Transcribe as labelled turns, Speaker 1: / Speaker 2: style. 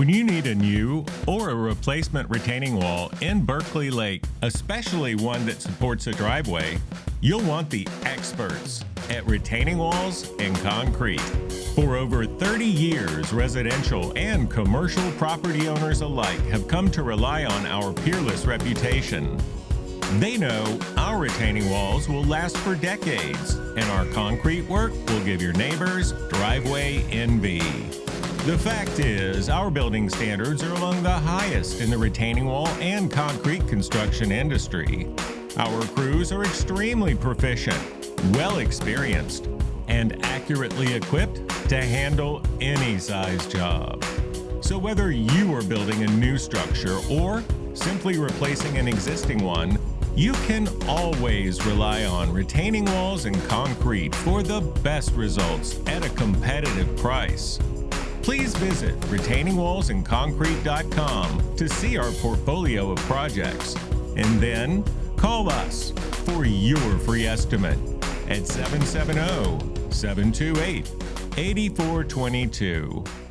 Speaker 1: When you need a new or a replacement retaining wall in Berkeley Lake, especially one that supports a driveway, you'll want the experts at retaining walls and concrete. For over 30 years, residential and commercial property owners alike have come to rely on our peerless reputation. They know our retaining walls will last for decades, and our concrete work will give your neighbors driveway envy. The fact is, our building standards are among the highest in the retaining wall and concrete construction industry. Our crews are extremely proficient, well experienced, and accurately equipped to handle any size job. So whether you are building a new structure or simply replacing an existing one, you can always rely on retaining walls and concrete for the best results at a competitive price. Please visit retainingwallsandconcrete.com to see our portfolio of projects, and then call us for your free estimate at 770-728-8422.